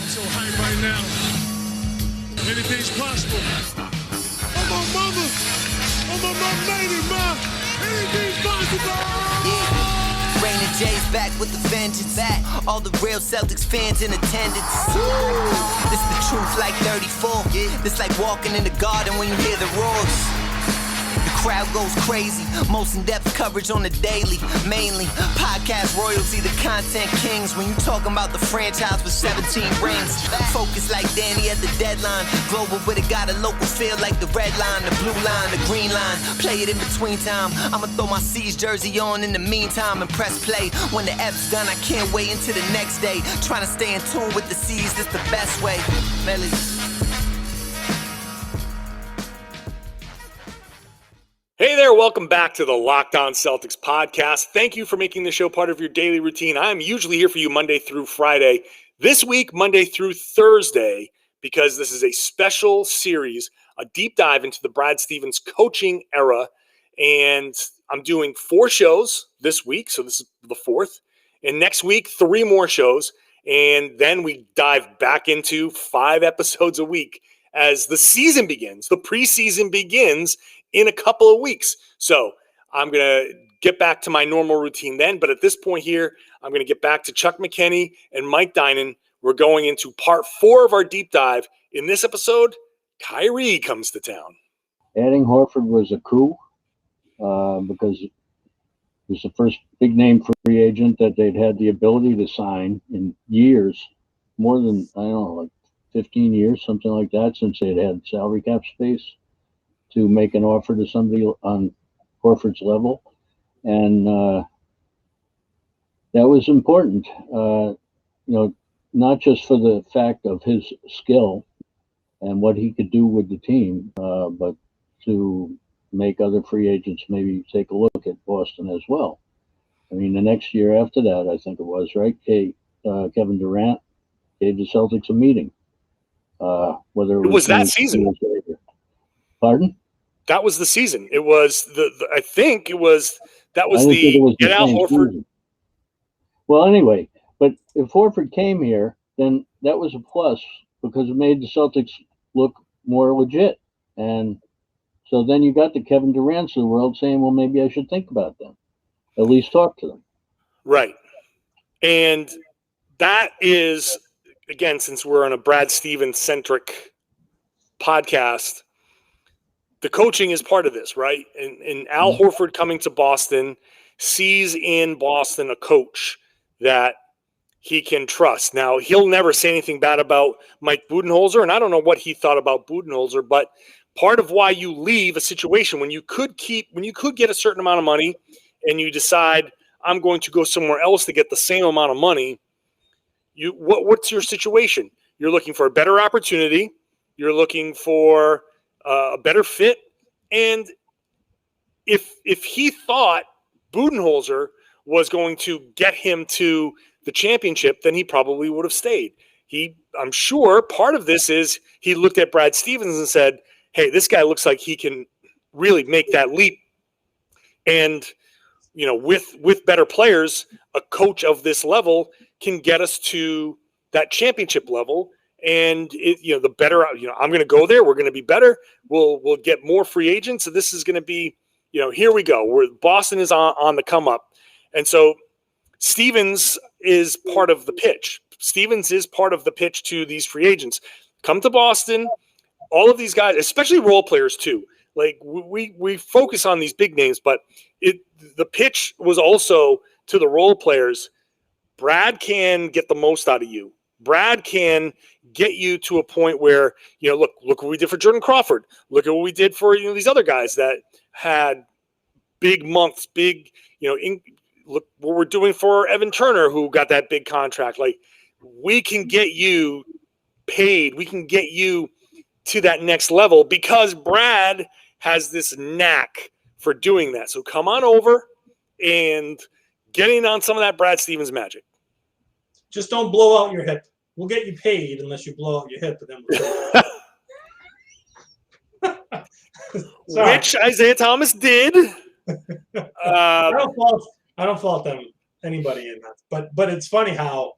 so hype right now. Anything's possible. I'm on mama. I'm on my lady, ma. Anything's possible. Raina J's back with the vengeance. All the real Celtics fans in attendance. This the truth like 34. This like walking in the garden when you hear the roars. The crowd goes crazy. Most in-depth coverage on the daily. Mainly podcast royalty, the content kings. When you talking about the franchise with 17 rings. Focus like Danny at the deadline. Global but it got a local feel like the red line, the blue line, the green line. Play it in between time. I'ma throw my C's jersey on in the meantime and press play. When the F's done, I can't wait until the next day. Trying to stay in tune with the C's, that's the best way. Melly. Hey there, welcome back to the Locked On Celtics podcast. Thank you for making the show part of your daily routine. I'm usually here for you Monday through Friday. This week, Monday through Thursday, because this is a special series, a deep dive into the Brad Stevens coaching era. And I'm doing 4 shows this week, so this is the 4th. And next week, 3 more shows. And then we dive back into 5 episodes a week as the season begins. The preseason begins in a couple of weeks. So I'm going to get back to my normal routine then. But at this point here, I'm going to get back to Chuck McKenney and Mike Dynon. We're going into part 4 of our deep dive. In this episode, Kyrie comes to town. Adding Horford was a coup because it was the first big name free agent that they'd had the ability to sign in years, more than, I don't know, like 15 years, something like that, since they'd had salary cap space to make an offer to somebody on Horford's level. And that was important, not just for the fact of his skill and what he could do with the team, but to make other free agents maybe take a look at Boston as well. I mean, the next year after that, I think it was, right? Kevin Durant gave the Celtics a meeting. Whether it was that season. Pardon? That was the season. It was I think it was the get out Horford. Season. Well, anyway, but if Horford came here, then that was a plus because it made the Celtics look more legit. And so then you got the Kevin Durant's of the world saying, well, maybe I should think about them. At least talk to them. Right. And that is, again, since we're on a Brad Stevens-centric podcast, the coaching is part of this, right? And Al Horford coming to Boston sees in Boston a coach that he can trust. Now, he'll never say anything bad about Mike Budenholzer, and I don't know what he thought about Budenholzer, but part of why you leave a situation when you could get a certain amount of money and you decide I'm going to go somewhere else to get the same amount of money, what's your situation? You're looking for a better opportunity. You're looking for a better fit. And if he thought Budenholzer was going to get him to the championship, then he probably would have stayed. I'm sure part of this is he looked at Brad Stevens and said, hey, this guy looks like he can really make that leap. And, with better players, a coach of this level can get us to that championship level. And the better, I'm going to go there. We're going to be better. We'll get more free agents. So this is going to be, here we go. Boston is on the come up. And so Stevens is part of the pitch. Stevens is part of the pitch to these free agents. Come to Boston. All of these guys, especially role players too. Like we focus on these big names, but the pitch was also to the role players. Brad can get the most out of you. Brad can get you to a point where, look what we did for Jordan Crawford. Look at what we did for, these other guys that had big months, look what we're doing for Evan Turner, who got that big contract. Like, we can get you paid. We can get you to that next level because Brad has this knack for doing that. So come on over and get in on some of that Brad Stevens magic. Just don't blow out your hip. We'll get you paid unless you blow out your hip. But then which Isaiah Thomas did. I don't fault them, anybody in that. But it's funny how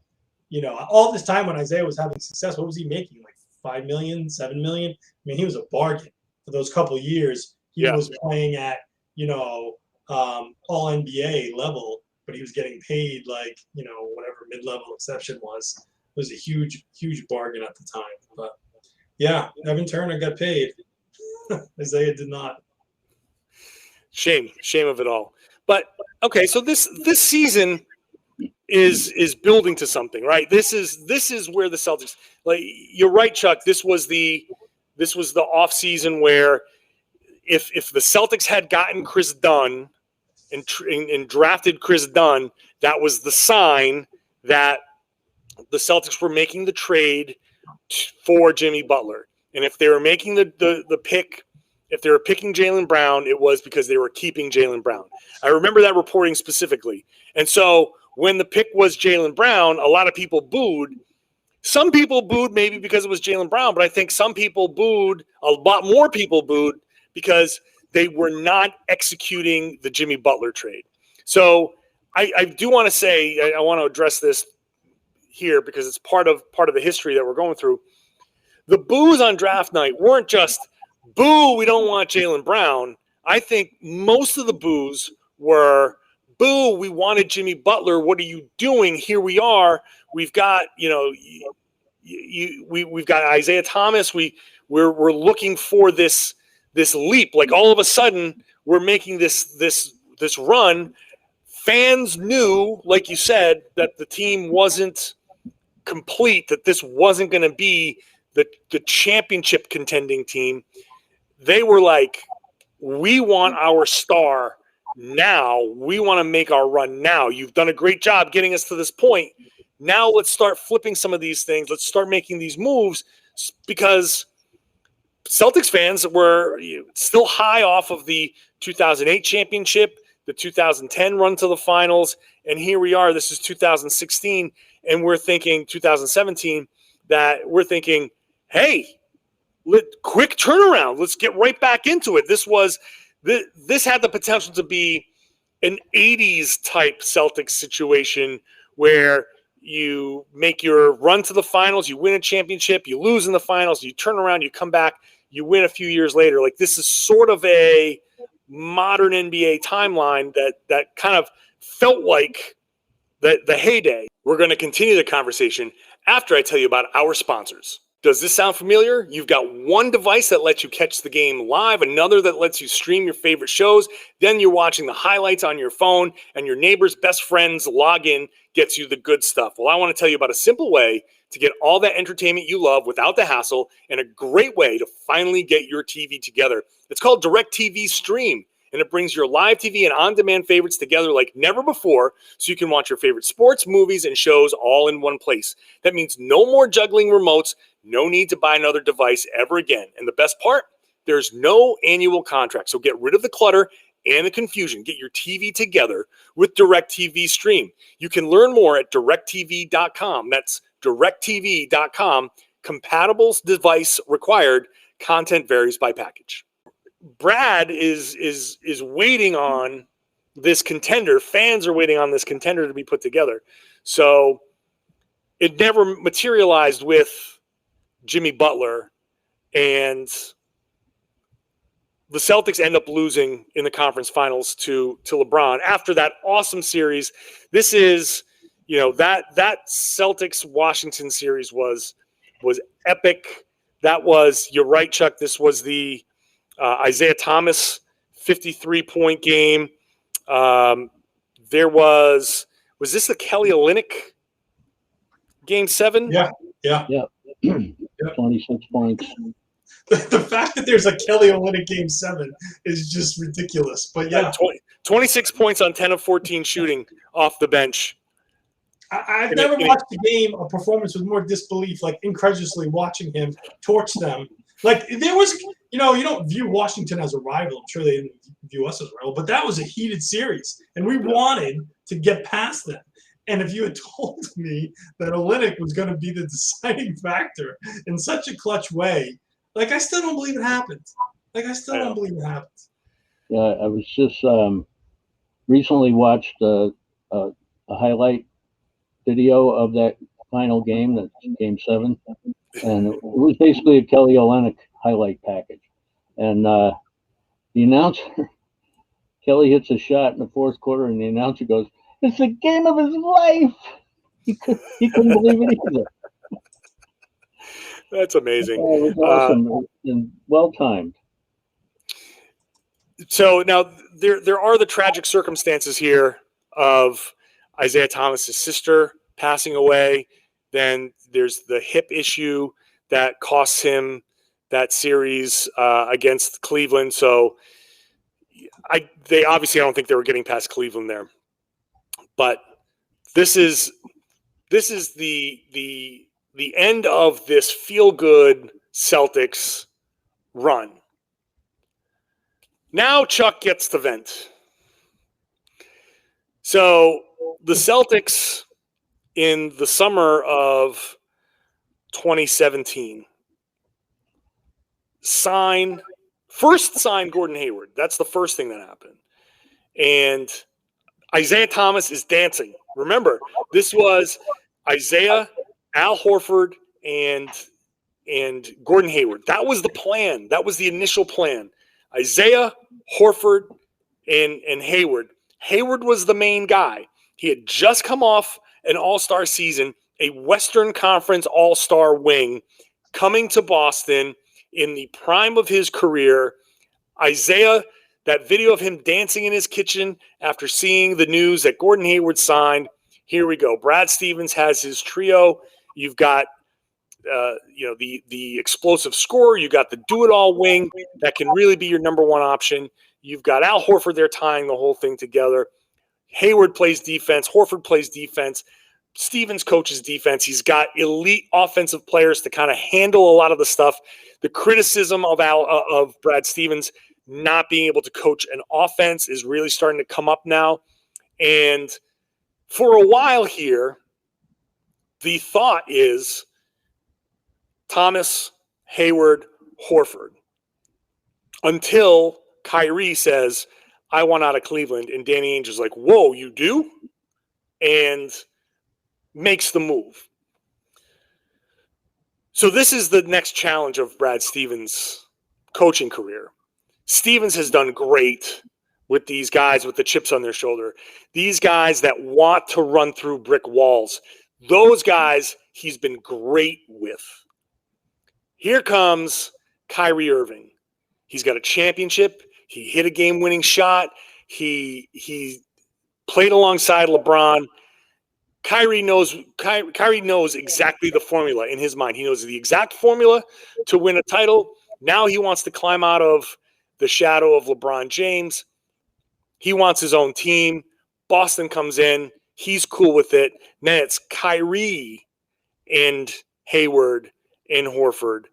all this time when Isaiah was having success, what was he making? Like $5 million, $7 million? I mean, he was a bargain for those couple of years. He was playing at, all NBA level, but he was getting paid like, whatever mid-level exception was. It was a huge, huge bargain at the time. But yeah, Evan Turner got paid. Isaiah did not. Shame of it all. But okay, so this season is building to something, right? This is where the Celtics, like, you're right, Chuck. This was the off season where if the Celtics had gotten Chris Dunn and drafted Chris Dunn, that was the sign that the Celtics were making the trade for Jimmy Butler. And if they were making the pick, if they were picking Jaylen Brown, it was because they were keeping Jaylen Brown. I remember that reporting specifically. And so when the pick was Jaylen Brown, a lot of people booed. Some people booed maybe because it was Jaylen Brown, but I think some people booed, a lot more people booed because they were not executing the Jimmy Butler trade. So I do want to say, I want to address this here because it's part of the history that we're going through. The boos on draft night weren't just, boo, we don't want Jaylen Brown. I think most of the boos were, boo, we wanted Jimmy Butler. What are you doing? Here we are. We've got, we've got Isaiah Thomas. We're looking for this leap. Like, all of a sudden we're making this run. Fans knew, like you said, that the team wasn't complete, that this wasn't going to be the championship contending team. They were like, we want our star now. We want to make our run now. You've done a great job getting us to this point. Now let's start flipping some of these things. Let's start making these moves, because Celtics fans were still high off of the 2008 championship, the 2010 run to the finals, and here we are. This is 2016, and we're thinking 2017 that we're thinking, hey, quick turnaround. Let's get right back into it. This had the potential to be an 80s type Celtics situation where you make your run to the finals, you win a championship, you lose in the finals, you turn around, you come back, you win a few years later. Like, this is sort of a modern NBA timeline that kind of felt like the heyday. We're going to continue the conversation after I tell you about our sponsors. Does this sound familiar? You've got one device that lets you catch the game live, another that lets you stream your favorite shows. Then you're watching the highlights on your phone, and your neighbor's best friend's login gets you the good stuff. Well, I want to tell you about a simple way to get all that entertainment you love without the hassle, and a great way to finally get your TV together. It's called DirecTV Stream, and it brings your live TV and on-demand favorites together like never before, so you can watch your favorite sports, movies, and shows all in one place. That means no more juggling remotes, no need to buy another device ever again. And the best part, there's no annual contract, so get rid of the clutter and the confusion. Get your TV together with DirecTV Stream. You can learn more at directtv.com. That's directtv.com. Compatible device required. Content varies by package. Brad is waiting on this contender. Fans are waiting on this contender to be put together. So it never materialized with Jimmy Butler, and the Celtics end up losing in the conference finals to LeBron after that awesome series. This is, that Celtics Washington series was epic. That was, you're right, Chuck. This was the Isaiah Thomas 53-point game. Was this the Kelly Olynyk game 7? Yeah. 26 points. The fact that there's a Kelly Olynyk game 7 is just ridiculous. But yeah, 26 points on 10 of 14 shooting off the bench. I've never watched a game, a performance with more disbelief, like incredulously watching him torch them. Like, there was, you don't view Washington as a rival. I'm sure they didn't view us as a rival, but that was a heated series, and we wanted to get past them. And if you had told me that Olynyk was going to be the deciding factor in such a clutch way, like, I still don't believe it happened. Yeah, I was just recently watched a highlight video of that final game, that's Game 7, and it was basically a Kelly Olynyk highlight package. And the announcer, Kelly hits a shot in the fourth quarter, and the announcer goes, "It's the game of his life." He couldn't believe it either. That's amazing. It was awesome and well timed. So now there are the tragic circumstances here of Isaiah Thomas's sister passing away. Then there's the hip issue that costs him that series against Cleveland. So I don't think they were getting past Cleveland there. But this is the end of this feel-good Celtics run. Now Chuck gets to vent. So the Celtics in the summer of 2017 first signed Gordon Hayward. That's the first thing that happened. And Isaiah Thomas is dancing. Remember, this was Isaiah, Al Horford, and Gordon Hayward. That was the plan. That was the initial plan. Isaiah, Horford, and Hayward. Hayward was the main guy. He had just come off an all-star season, a Western Conference all-star wing, coming to Boston in the prime of his career. Isaiah, that video of him dancing in his kitchen after seeing the news that Gordon Hayward signed. Here we go. Brad Stevens has his trio. You've got the explosive scorer. You got the do-it-all wing that can really be your number one option. You've got Al Horford there tying the whole thing together. Hayward plays defense. Horford plays defense. Stevens coaches defense. He's got elite offensive players to kind of handle a lot of the stuff. The criticism of Brad Stevens not being able to coach an offense is really starting to come up now. And for a while here, the thought is Thomas, Hayward, Horford, until Kyrie says, "I want out of Cleveland," and Danny Ainge is like, "Whoa, you do?" And makes the move. So this is the next challenge of Brad Stevens' coaching career. Stevens has done great with these guys with the chips on their shoulder. These guys that want to run through brick walls. Those guys he's been great with. Here comes Kyrie Irving. He's got a championship. He hit a game-winning shot. He played alongside LeBron. Kyrie knows exactly the formula in his mind. He knows the exact formula to win a title. Now he wants to climb out of the shadow of LeBron James. He wants his own team. Boston comes in. He's cool with it. Then it's Kyrie and Hayward and Horford.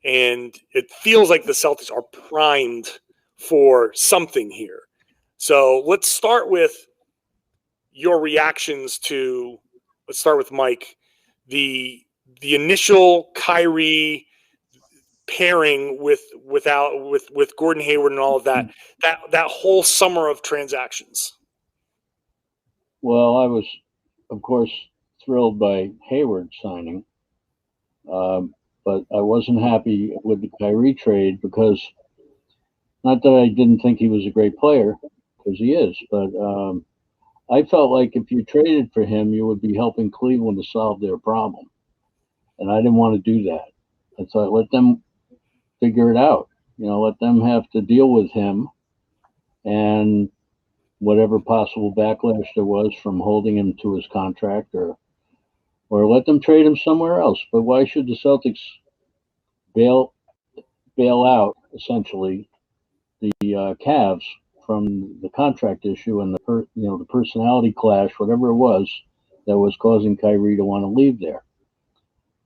And it feels like the Celtics are primed for something here. So let's start with your reactions to, let's start with Mike, the initial Kyrie pairing with Gordon Hayward and all of that whole summer of transactions. Well, I was, of course, thrilled by Hayward signing, but I wasn't happy with the Kyrie trade because, not that I didn't think he was a great player, because he is, but I felt like if you traded for him, you would be helping Cleveland to solve their problem. And I didn't want to do that. I thought, let them figure it out. Let them have to deal with him and whatever possible backlash there was from holding him to his contract, or let them trade him somewhere else. But why should the Celtics bail out, essentially, the Cavs from the contract issue and the personality clash, whatever it was, that was causing Kyrie to want to leave there?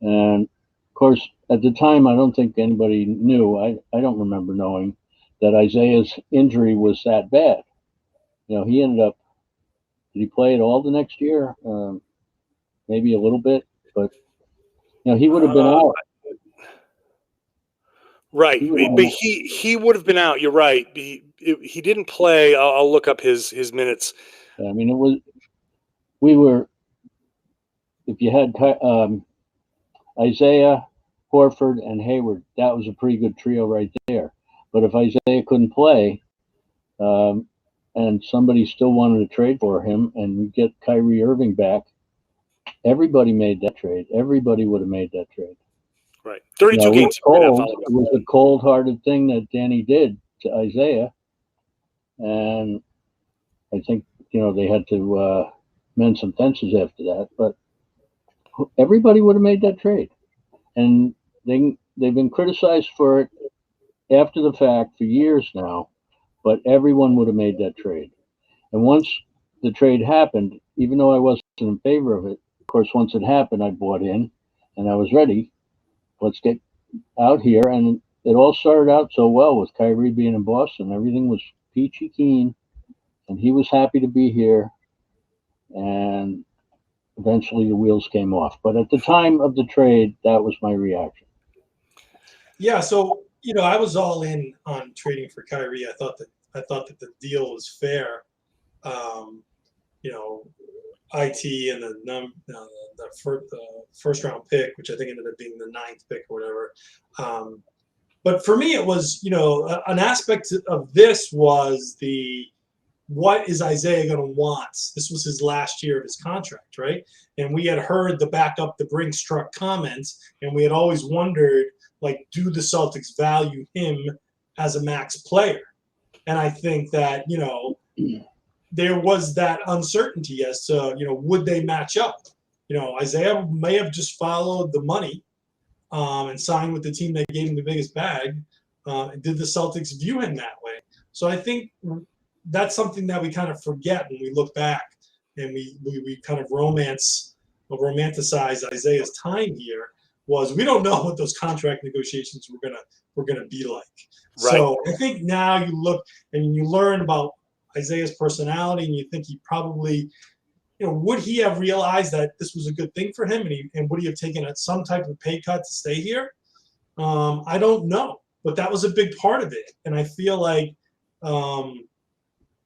And of course, at the time, I don't think anybody knew. I don't remember knowing that Isaiah's injury was that bad. He ended up, did he play at all the next year? Maybe a little bit, but he would have been out. Right, but he would have been out. You're right. He didn't play. I'll look up his minutes. I mean, if you had Isaiah, Horford, and Hayward, that was a pretty good trio right there. But if Isaiah couldn't play, and somebody still wanted to trade for him and get Kyrie Irving back, everybody made that trade. Everybody would have made that trade. Right. 32 games. It was a cold-hearted thing that Danny did to Isaiah. And I think, they had to mend some fences after that. But everybody would have made that trade. And they've been criticized for it after the fact for years now. But everyone would have made that trade. And once the trade happened, even though I wasn't in favor of it, of course, once it happened, I bought in and I was ready. Let's get out here. And it all started out so well with Kyrie being in Boston. Everything was peachy keen, and he was happy to be here. And eventually the wheels came off. But at the time of the trade, that was my reaction. Yeah, so I was all in on trading for Kyrie. I thought that the deal was fair. IT and the first round pick, which I think ended up being the 9th pick or whatever. But for me, it was an aspect of this was what is Isaiah going to want? This was his last year of his contract, right? And we had heard the back up the Brinks truck comments, and we had always wondered, do the Celtics value him as a max player? And I think that, there was that uncertainty as to, would they match up? Isaiah may have just followed the money and signed with the team that gave him the biggest bag. Did the Celtics view him that way? So I think that's something that we kind of forget when we look back and we kind of romanticize Isaiah's time here. Was we don't know what those contract negotiations were gonna be like. Right. So I think now you look and you learn about Isaiah's personality, and you think he probably, would he have realized that this was a good thing for him, and would he have taken some type of pay cut to stay here? I don't know, but that was a big part of it, and I feel like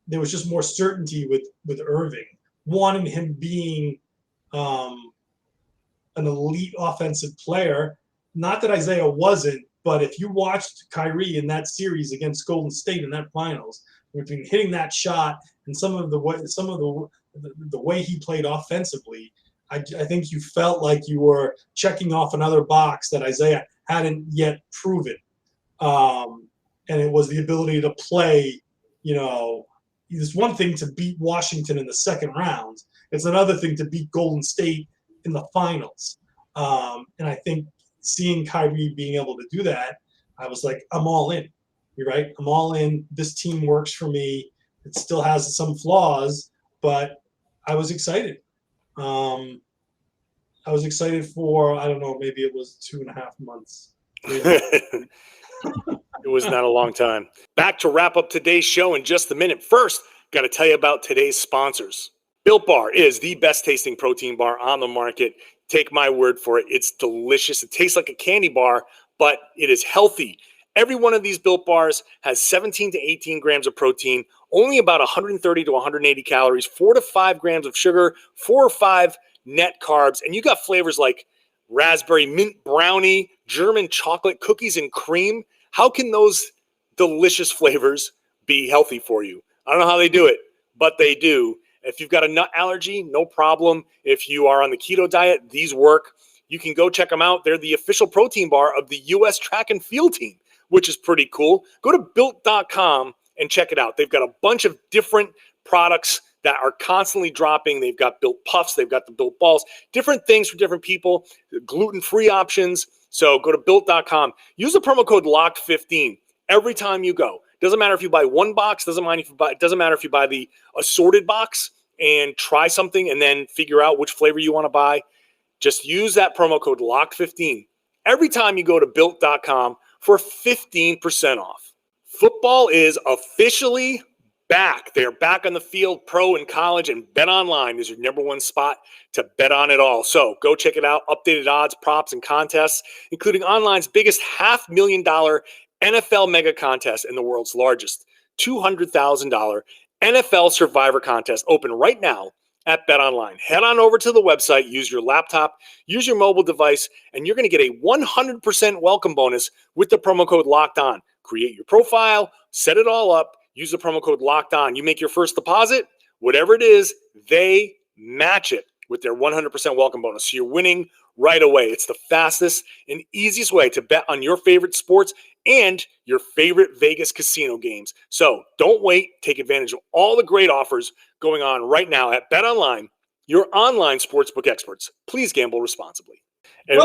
there was just more certainty with Irving, wanting him being an elite offensive player. Not that Isaiah wasn't, but if you watched Kyrie in that series against Golden State in that finals, between hitting that shot and some of the way he played offensively, I think you felt like you were checking off another box that Isaiah hadn't yet proven. And it was the ability to play, it's one thing to beat Washington in the second round. It's another thing to beat Golden State in the finals. And I think seeing Kyrie being able to do that, I was like, I'm all in. You're right. I'm all in. This team works for me. It still has some flaws, but I was excited. I was excited for, I don't know, maybe it was 2.5 months. It was not a long time. Back to wrap up today's show in just a minute. First, got to tell you about today's sponsors. Built Bar is the best tasting protein bar on the market. Take my word for it. It's delicious. It tastes like a candy bar, but it is healthy. Every one of these Built Bars has 17 to 18 grams of protein, only about 130 to 180 calories, 4 to 5 grams of sugar, 4 or 5 net carbs. And you got flavors like raspberry mint brownie, German chocolate, cookies and cream. How can those delicious flavors be healthy for you? I don't know how they do it, but they do. If you've got a nut allergy, no problem. If you are on the keto diet, these work. You can go check them out. They're the official protein bar of the U.S. track and field team, which is pretty cool. Go to built.com and check it out. They've got a bunch of different products that are constantly dropping. They've got Built Puffs. They've got the Built Balls, different things for different people, gluten-free options. So go to built.com. Use the promo code LOCKED15 every time you go. Doesn't matter if you buy one box. Doesn't matter if you buy the assorted box and try something and then figure out which flavor you want to buy. Just use that promo code LOCKED15 every time you go to built.com for 15% off. Football is officially back. They're back on the field, pro and college, and BetOnline is your number one spot to bet on it all. So go check it out. Updated odds, props, and contests, including online's biggest $500,000 NFL mega contest and the world's largest $200,000 NFL Survivor contest, open right now at BetOnline. Head on over to the website, use your laptop, use your mobile device, and you're going to get a 100% welcome bonus with the promo code Locked On. Create your profile, set it all up, use the promo code Locked On. You make your first deposit, whatever it is, they match it with their 100% welcome bonus. So you're winning right away. It's the fastest and easiest way to bet on your favorite sports and your favorite Vegas casino games. So don't wait. Take advantage of all the great offers going on right now at BetOnline, your online sportsbook experts. Please gamble responsibly. It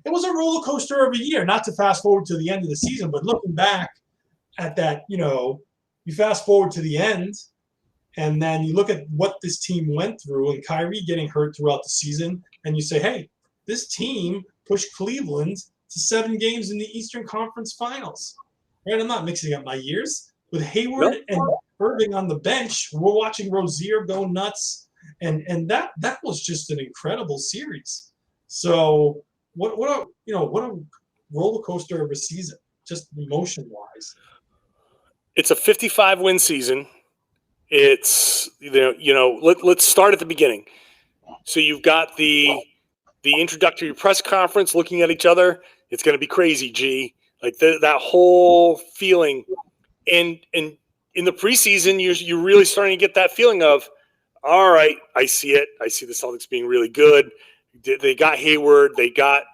was a roller coaster of a year, not to fast forward to the end of the season, but looking back at that, you fast forward to the end, and then you look at what this team went through and Kyrie getting hurt throughout the season, and you say, hey, this team pushed Cleveland to 7 games in the Eastern Conference Finals. Right? I'm not mixing up my years. With Hayward and Irving on the bench, we're watching Rozier go nuts, and that was just an incredible series. So what a roller coaster of a season, just emotion-wise. It's a 55-win season. It's let's start at the beginning. So you've got the introductory press conference, looking at each other. It's going to be crazy, G. Like that whole feeling, and in the preseason, you're really starting to get that feeling of, all right, I see it. I see the Celtics being really good. They got Hayward. They got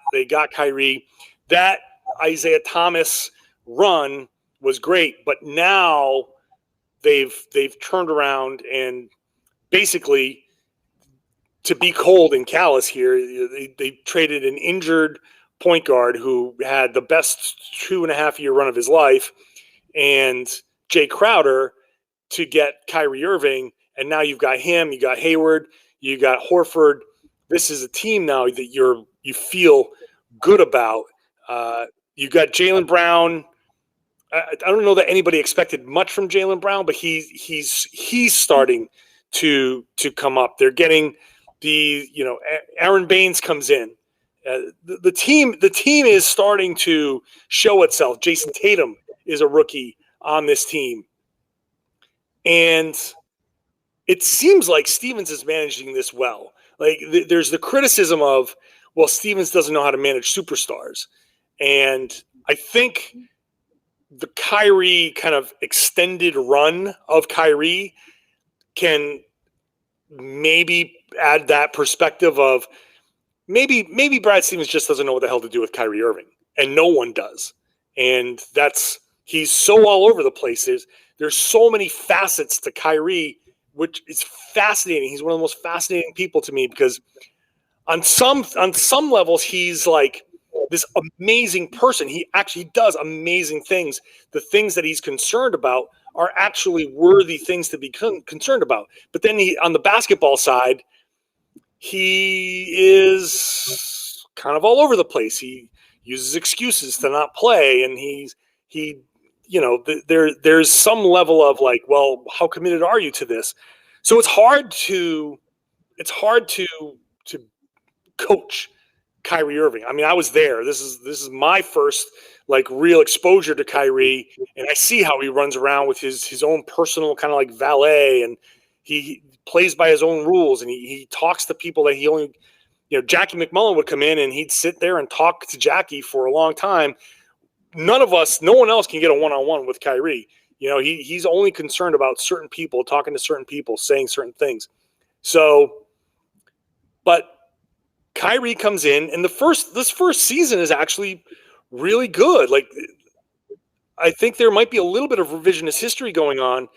Kyrie. That Isaiah Thomas run was great, but now they've turned around and basically, to be cold and callous here, they traded an injured point guard who had the best 2.5-year run of his life, and Jay Crowder, to get Kyrie Irving, and now you've got him, you got Hayward, you got Horford. This is a team now that you feel good about. You got Jaylen Brown. I don't know that anybody expected much from Jaylen Brown, but he's starting to come up. They're getting Aaron Baines comes in. The team is starting to show itself. Jason Tatum is a rookie on this team, and it seems like Stevens is managing this well. Like there's the criticism of, well, Stevens doesn't know how to manage superstars, and I think the Kyrie kind of extended run of Kyrie can maybe add that perspective of maybe Brad Stevens just doesn't know what the hell to do with Kyrie Irving, and no one does. And he's so all over the place. There's so many facets to Kyrie, which is fascinating. He's one of the most fascinating people to me because on some levels he's like this amazing person. He actually does amazing things. The things that he's concerned about are actually worthy things to be concerned about. But then on the basketball side, he is kind of all over the place. He uses excuses to not play, and there's some level of like, well, how committed are you to this? So it's hard to coach Kyrie Irving. I mean, I was there. This is my first like real exposure to Kyrie, and I see how he runs around with his own personal kind of like valet, and he plays by his own rules, and he talks to people that he only, Jackie McMullen would come in and he'd sit there and talk to Jackie for a long time. No one else can get a one-on-one with Kyrie. He's only concerned about certain people, talking to certain people, saying certain things. So, but Kyrie comes in, and this first season is actually really good. Like, I think there might be a little bit of revisionist history going on.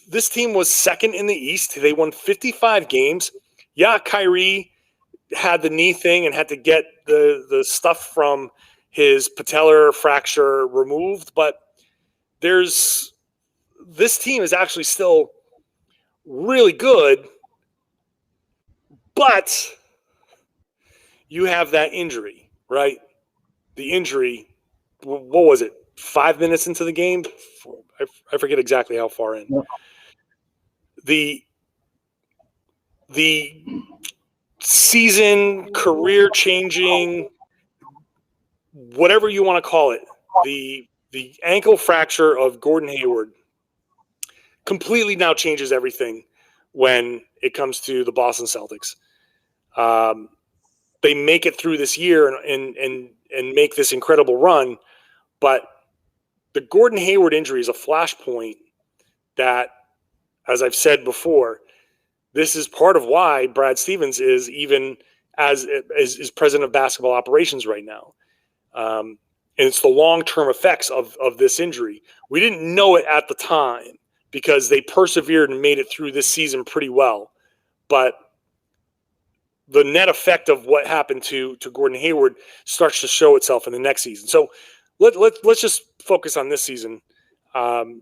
This team was second in the East. They won 55 games. Yeah, Kyrie had the knee thing and had to get the stuff from his patellar fracture removed, but this team is actually still really good, but you have that injury, right? The injury, what was it, 5 minutes into the game? I forget exactly how far in. Yeah. The season, career-changing, whatever you want to call it, the ankle fracture of Gordon Hayward completely now changes everything when it comes to the Boston Celtics. They make it through this year and make this incredible run, but the Gordon Hayward injury is a flashpoint that, as I've said before, this is part of why Brad Stevens is even is president of basketball operations right now. And it's the long-term effects of this injury. We didn't know it at the time because they persevered and made it through this season pretty well. But the net effect of what happened to Gordon Hayward starts to show itself in the next season. So let's just focus on this season and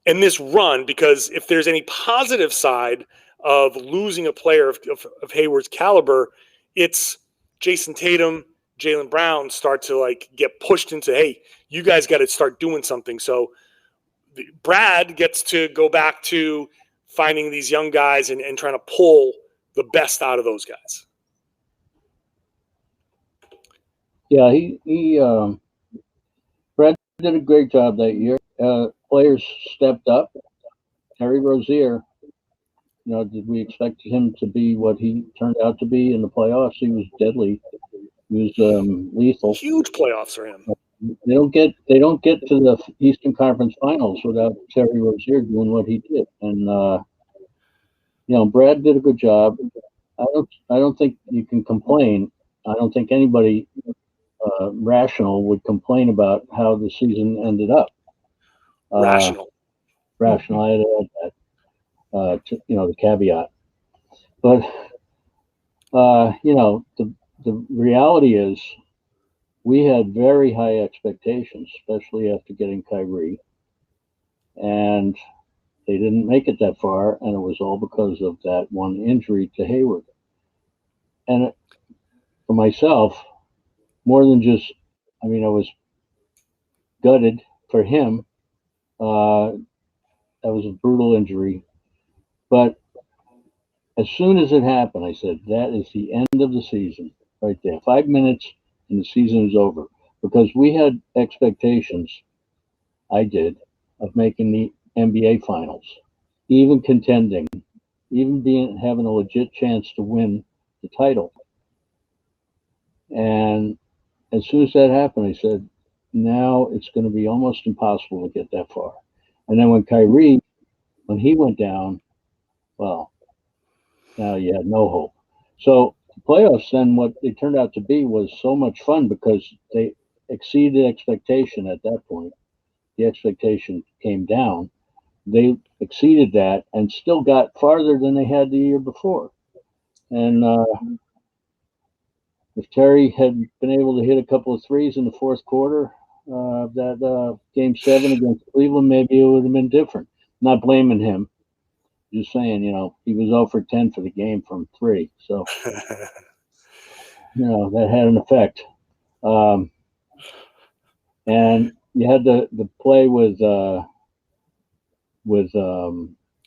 this run, because if there's any positive side of losing a player of Hayward's caliber, it's Jason Tatum, Jaylen Brown start to like get pushed into, hey, you guys got to start doing something. So Brad gets to go back to finding these young guys and trying to pull the best out of those guys. Yeah, he Brad did a great job that year. Players stepped up. Terry Rozier, did we expect him to be what he turned out to be in the playoffs? He was deadly. He was lethal. Huge playoffs for him. They don't get to the Eastern Conference Finals without Terry Rozier doing what he did. And Brad did a good job. I don't think you can complain. I don't think anybody rational would complain about how the season ended up. Rational. I had to add that. The caveat. But the reality is, we had very high expectations, especially after getting Kyrie, and they didn't make it that far, and it was all because of that one injury to Hayward. And for myself, more than just, I was gutted for him. That was a brutal injury. But as soon as it happened, I said, that is the end of the season right there. 5 minutes and the season is over. Because we had expectations, I did, of making the NBA Finals, even contending, even having a legit chance to win the title. And as soon as that happened, I said, now it's going to be almost impossible to get that far. And then when he went down, well, now you had no hope. So the playoffs then, what they turned out to be was so much fun because they exceeded expectation at that point. The expectation came down. They exceeded that and still got farther than they had the year before. And if Terry had been able to hit a couple of threes in the fourth quarter of that Game 7 against Cleveland, maybe it would have been different. Not blaming him. Just saying, he was 0 for 10 for the game from 3. So, that had an effect. And you had the play with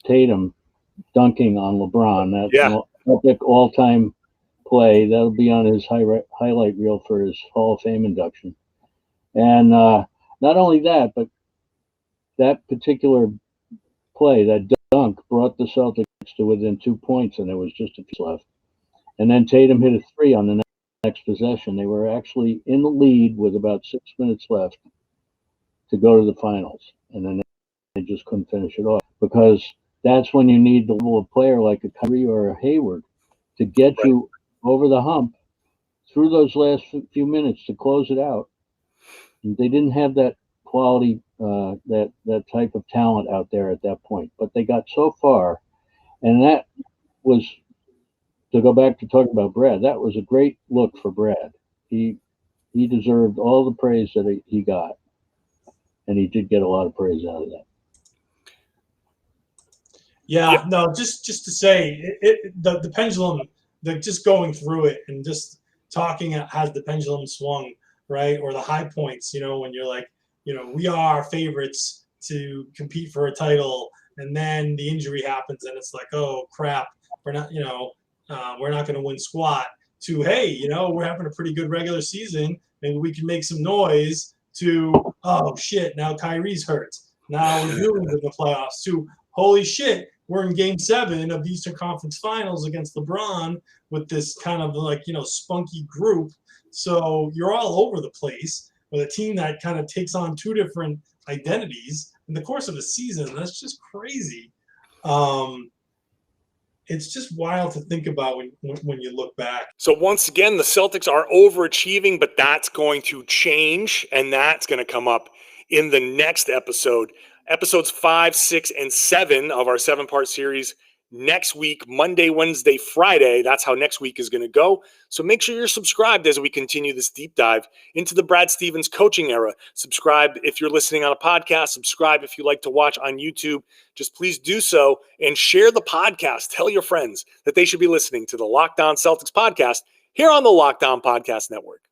Tatum dunking on LeBron. That epic all-time play. That'll be on his highlight reel for his Hall of Fame induction. And not only that, but that particular play, that dunk, brought the Celtics to within 2 points, and there was just a few left. And then Tatum hit a 3 on the next possession. They were actually in the lead with about 6 minutes left to go to the finals. And then they just couldn't finish it off, because that's when you need the level of player like a Kyrie or a Hayward to get you over the hump through those last few minutes to close it out. And they didn't have that quality, that type of talent out there at that point. But they got so far, and that was, to go back to talking about Brad, that was a great look for Brad. He deserved all the praise that he got, and he did get a lot of praise out of that. Yeah. No, just to say, the pendulum, just going through it and just talking has the pendulum swung, right? Or the high points, when you're like, we are favorites to compete for a title, and then the injury happens, and it's like, oh crap, we're not going to win squat. To, hey, we're having a pretty good regular season, maybe we can make some noise. To, oh shit, now Kyrie's hurt, now we're doing in the playoffs. To, holy shit, we're in Game 7 of the Eastern Conference Finals against LeBron with this kind of like, spunky group. So you're all over the place with a team that kind of takes on two different identities in the course of a season. That's just crazy. It's just wild to think about when you look back. So once again, the Celtics are overachieving, but that's going to change, and that's going to come up in the next episode. Episodes 5, 6, and 7 of our 7-part series next week, Monday, Wednesday, Friday. That's how next week is going to go. So make sure you're subscribed as we continue this deep dive into the Brad Stevens coaching era. Subscribe if you're listening on a podcast. Subscribe if you like to watch on YouTube. Just please do so and share the podcast. Tell your friends that they should be listening to the Locked On Celtics podcast here on the Locked On Podcast Network.